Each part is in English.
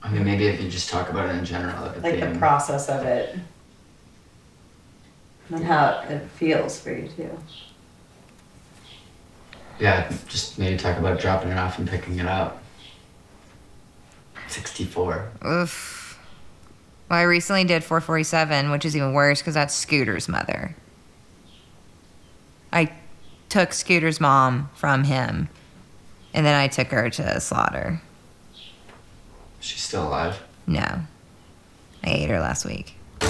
I mean, maybe if you just talk about it in general. Like the process of it. And how it feels for you too. Yeah, just maybe talk about dropping it off and picking it up. 64. Oof. Well, I recently did 447, which is even worse because that's Scooter's mother. I took Scooter's mom from him, and then I took her to slaughter. She's still alive? No. I ate her last week. Hey,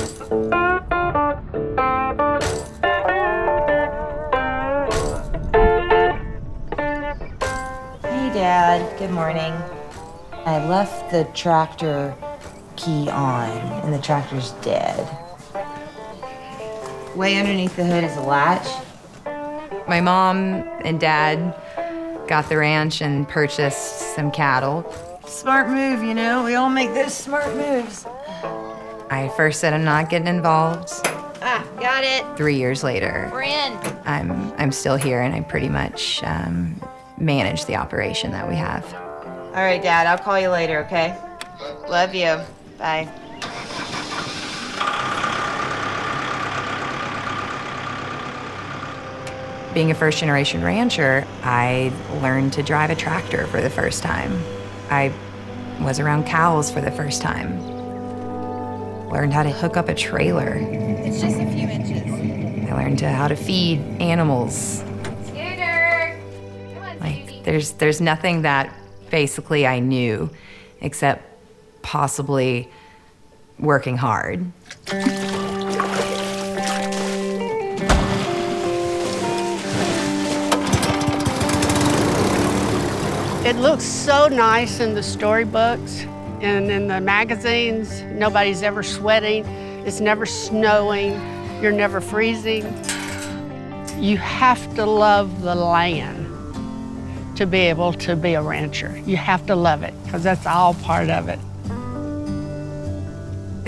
Dad. Good morning. I left the tractor key on, and the tractor's dead. Way underneath the hood is a latch. My mom and Dad got the ranch and purchased some cattle. Smart move, you know? We all make those smart moves. I first said I'm not getting involved. Got it. 3 years later, We're in. I'm still here, and I pretty much manage the operation that we have. All right, Dad, I'll call you later, okay? Love you. Bye. Being a first-generation rancher, I learned to drive a tractor for the first time. I was around cows for the first time. Learned how to hook up a trailer. It's just a few inches. I learned how to feed animals. Scooter! Come on, Like, there's nothing that basically I knew except possibly working hard. It looks so nice in the storybooks and in the magazines. Nobody's ever sweating. It's never snowing. You're never freezing. You have to love the land to be able to be a rancher. You have to love it because that's all part of it.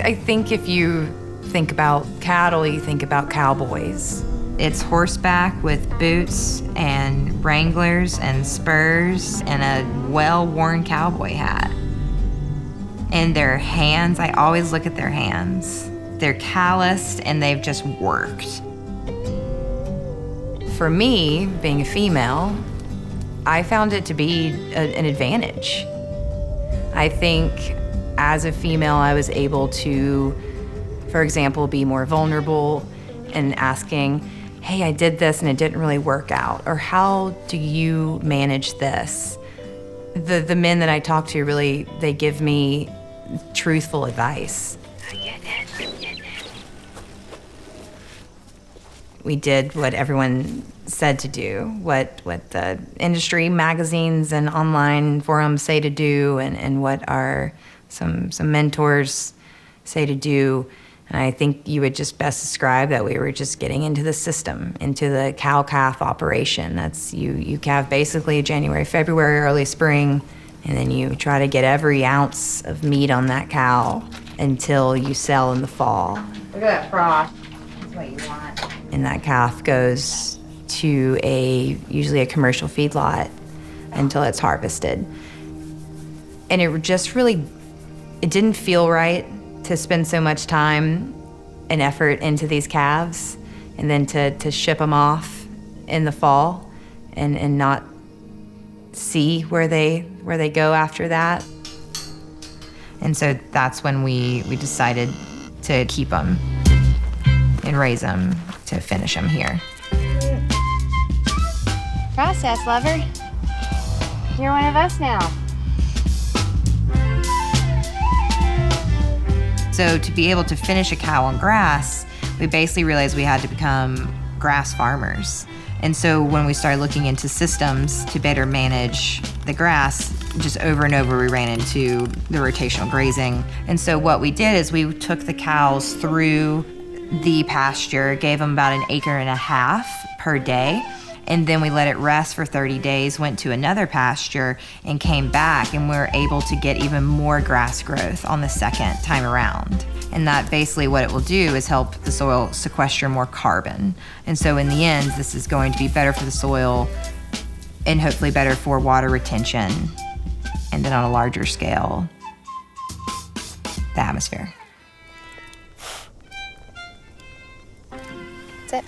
I think if you think about cattle, you think about cowboys. It's horseback with boots and Wranglers and spurs and a well-worn cowboy hat. And their hands, I always look at their hands. They're calloused and they've just worked. For me, being a female, I found it to be an advantage. I think as a female, I was able to, for example, be more vulnerable and asking, hey, I did this and it didn't really work out, or how do you manage this? The men that I talk to really, they give me truthful advice. We did what everyone said to do, what the industry, magazines, and online forums say to do, and what our some mentors say to do. And I think you would just best describe that we were just getting into the system, into the cow-calf operation. That's you calve basically January, February, early spring, and then you try to get every ounce of meat on that cow until you sell in the fall. Look at that froth. That's what you want. And that calf goes to usually a commercial feedlot until it's harvested. And it just really, it didn't feel right to spend so much time and effort into these calves and then to ship them off in the fall and not see where they go after that. And so that's when we decided to keep them and raise them to finish them here. Process, lover. You're one of us now. So to be able to finish a cow on grass, we basically realized we had to become grass farmers. And so when we started looking into systems to better manage the grass, just over and over we ran into the rotational grazing. And so what we did is we took the cows through the pasture, gave them about 1.5 acres per day, and then we let it rest for 30 days, went to another pasture, and came back, and we were able to get even more grass growth on the second time around. And that basically what it will do is help the soil sequester more carbon. And so in the end, this is going to be better for the soil and hopefully better for water retention, and then on a larger scale, the atmosphere. That's it.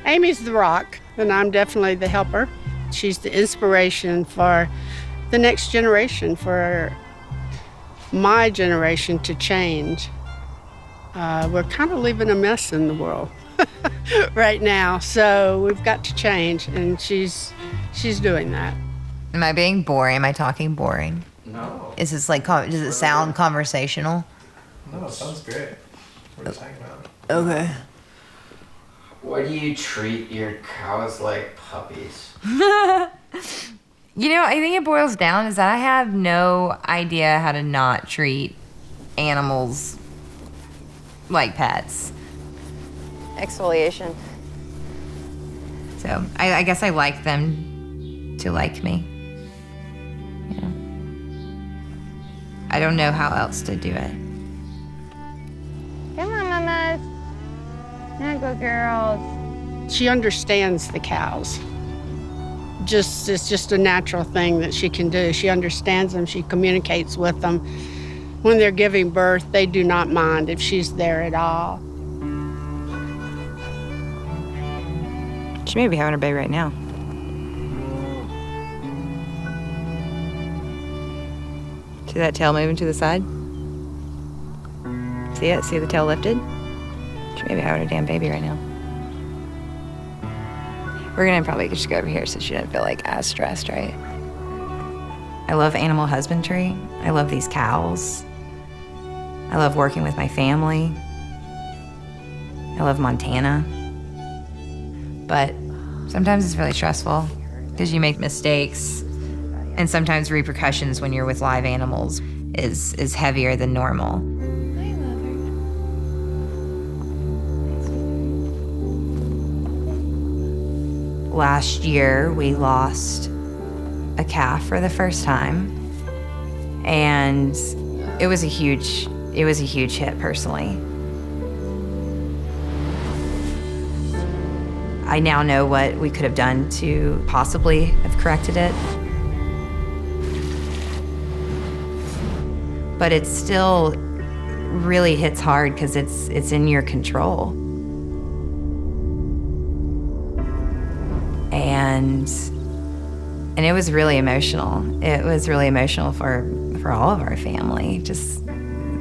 Amy's the rock, and I'm definitely the helper. She's the inspiration for the next generation, for my generation to change. We're kind of leaving a mess in the world right now, so we've got to change, and she's doing that. Am I being boring? Am I talking boring? No. Is this like, does it sound conversational? No, it sounds great. What are you talking about? Okay. Why do you treat your cows like puppies? You know, I think it boils down is that I have no idea how to not treat animals like pets. Exfoliation. So I guess I like them to like me. Yeah. I don't know how else to do it. Come on, mamas. Now go, girls. She understands the cows. It's just a natural thing that she can do. She understands them. She communicates with them. When they're giving birth, they do not mind if she's there at all. She may be having her baby right now. See that tail moving to the side? See it? See the tail lifted? She may be having her damn baby right now. We're gonna probably just go over here so she doesn't feel like as stressed, right? I love animal husbandry. I love these cows. I love working with my family. I love Montana. But sometimes it's really stressful because you make mistakes, and sometimes repercussions when you're with live animals is heavier than normal. Last year, we lost a calf for the first time, and it was a huge hit personally. I now know what we could have done to possibly have corrected it. But it still really hits hard because it's in your control. And it was really emotional. It was really emotional for all of our family, just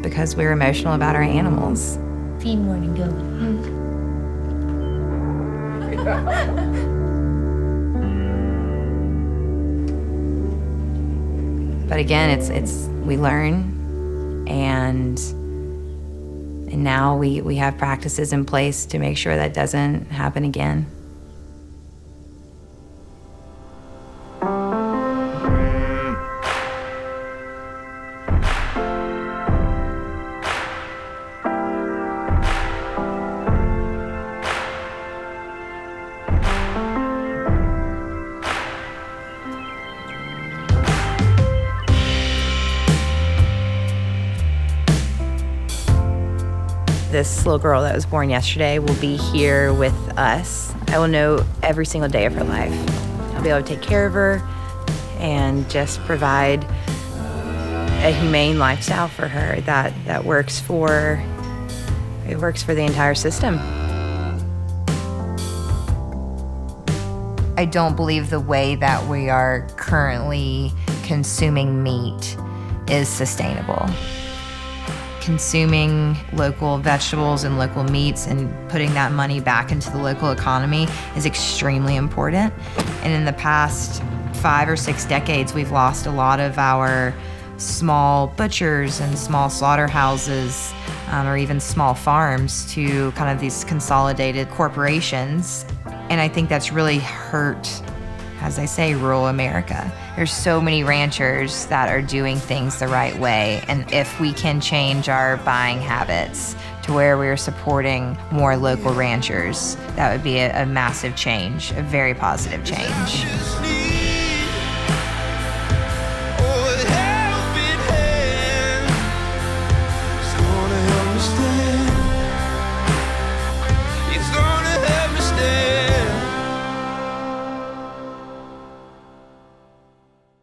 because we were emotional about our animals. Feed more and go. But again, it's we learn, and now we have practices in place to make sure that doesn't happen again. This little girl that was born yesterday will be here with us. I will know every single day of her life. I'll be able to take care of her and just provide a humane lifestyle for her that works for the entire system. I don't believe the way that we are currently consuming meat is sustainable. Consuming local vegetables and local meats and putting that money back into the local economy is extremely important. And in the past 5 or 6 decades, we've lost a lot of our small butchers and small slaughterhouses, or even small farms, to kind of these consolidated corporations. And I think that's really hurt, as I say, rural America. There's so many ranchers that are doing things the right way. And if we can change our buying habits to where we're supporting more local ranchers, that would be a massive change, a very positive change.